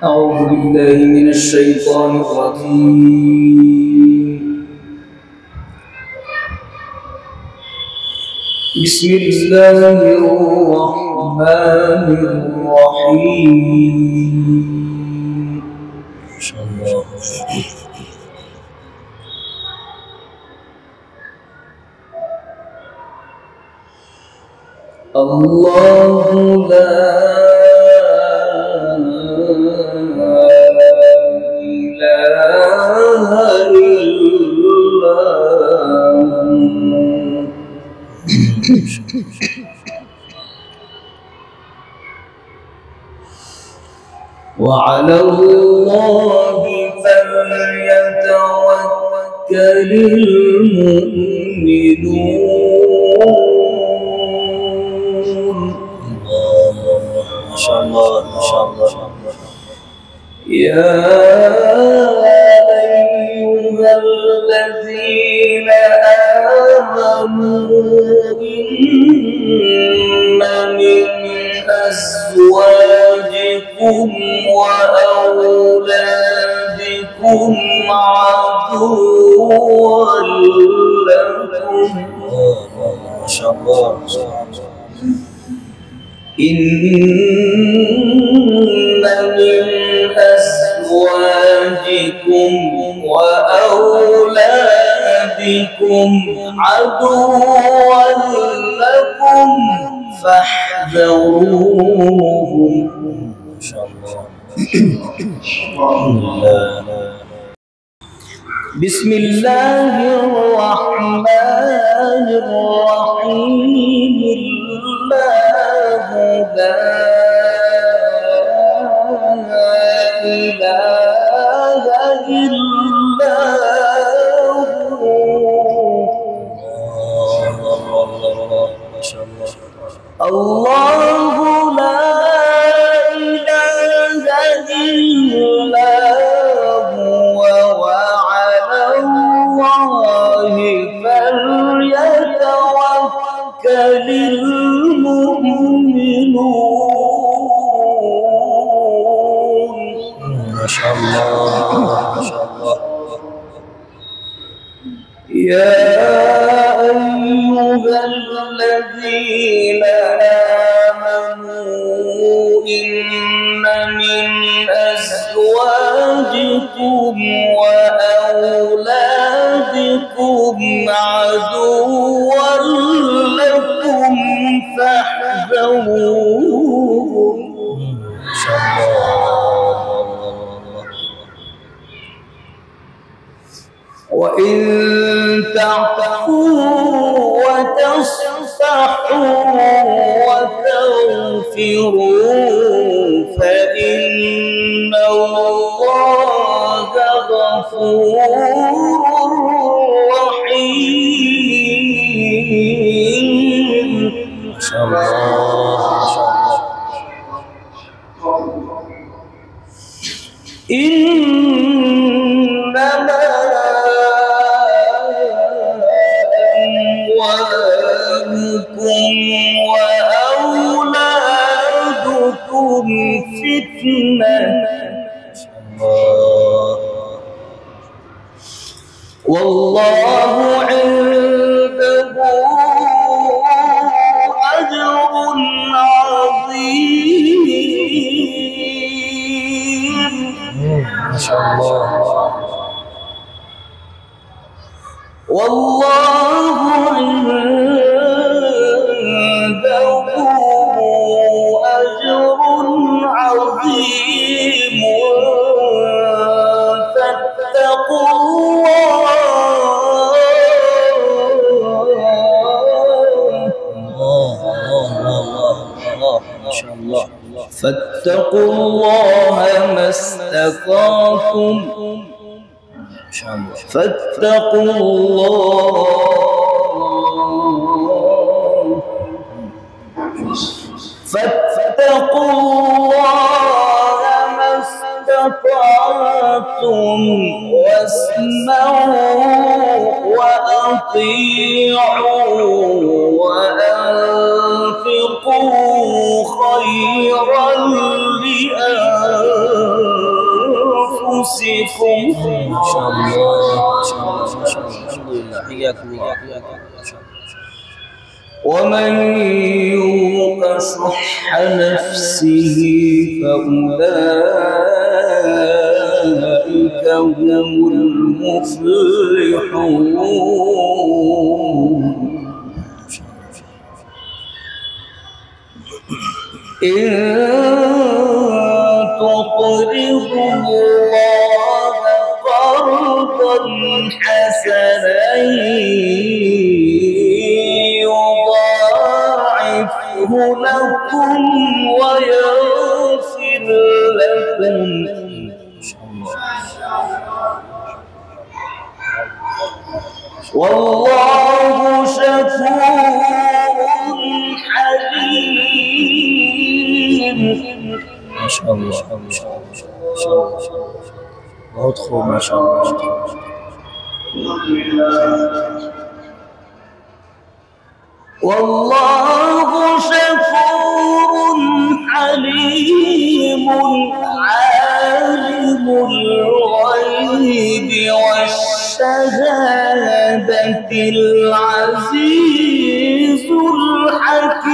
أعوذ بالله من الشيطان الرجيم. بسم الله الرحمن الرحيم. الله لا إله إلا هو وعلى الله فليتوكل المؤمنون. ما شاء الله ما شاء الله. يا أيها الذين آمنوا إن من أزواجكم وأولادكم عدوا لكم. ما شاء الله. إن من أزواجكم وأولادكم عدوا لكم فاحذروهم. ما شاء الله. بسم الله الرحمن الرحيم. الله لا إله إلا هو. الله لا إله إلا هو وعلى الله فليتوكل المؤمنون. ما شاء الله ما شاء الله. يا أيها الذين آمنوا إن من أزواجكم وأولادكم عدوا لكم فاحذروهم. ما شاء الله. وإن تعفوا وتصفحوا وتغفروا فإن الله غفور رحيم. ما شاء الله. إنما أموالكم وأولادكم فتنة والله عنده أجر عظيم. ما شاء الله. والله عنده أجر عظيم. فاتقوا الله. فاتقوا الله ما استطعتم. فاتقوا الله ما استطعتم واسمعوا وأطيعوا وأنفقوا خيرا لأنفسكم. إن شاء الله إن شاء الله إن شاء الله. الحمد لله. حياكم الله حياكم الله إن شاء الله. ومن يوق شح نفسه فأولئك هم المفلحون. إن تقرضوا الله قرضا حسنا يضاعفه لكم ويغفر لكم والله شكور حليم. ما شاء الله ما شاء الله ما شاء الله बहुत खूब ما شاء الله. والله شكور حليم عالم الغيب والشهادة العزيز الحكيم.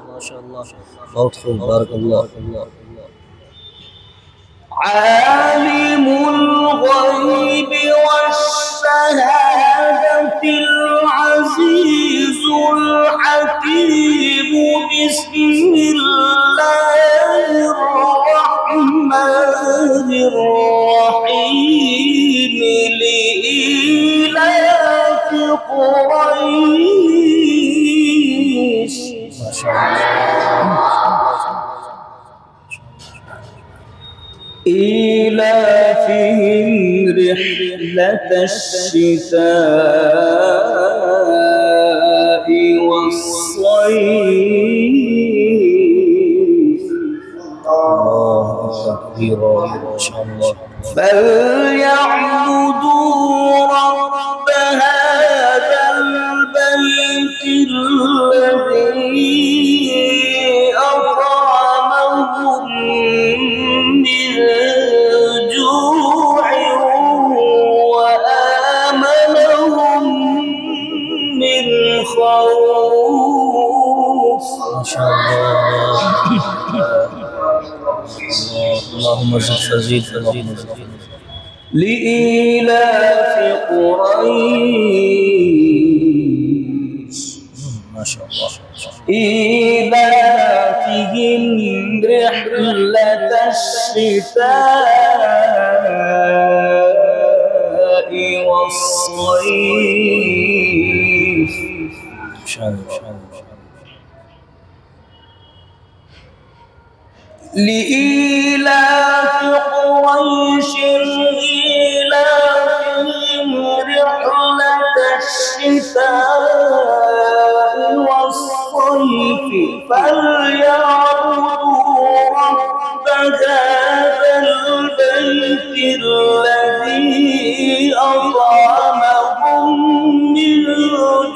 ما شاء الله बहुत खूब بارك الله. عالم الغيب والشهادة العزيز الحكيم. بسم الله الرحمن الرحيم. لإيلاف قريش. ما شاء الله. إيلافهم رحلة الشتاء والصيف. الله أكبر ما شاء الله. فليعبدوا رب هذا البيت الذي أطعمهم من جوع وآمنهم من خوف. ما شاء الله. اللهم زد فزيد. اللهم زد. لإيلاف قريش. ما شاء الله. إيلافهم رحلة الشتاء والصيف. ما شاء الله. لإيلاف قريش إيلافهم رحلة الشتاء والصيف. فليعبدوا رب هذا البيت الذي أطعمهم من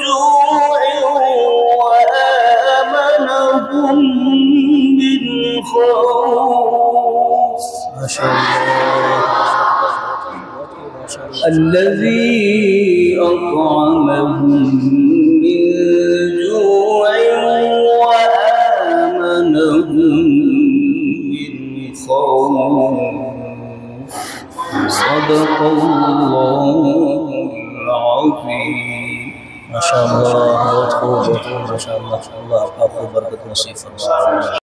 جوع وآمنهم من خوف. ما شاء الله. الذي أطعمهم من جوع وآمنهم من خوف. صدق الله العظيم. ما شاء الله बहुत खूब ما شاء الله. आपको बरकत नसीब फरमाए.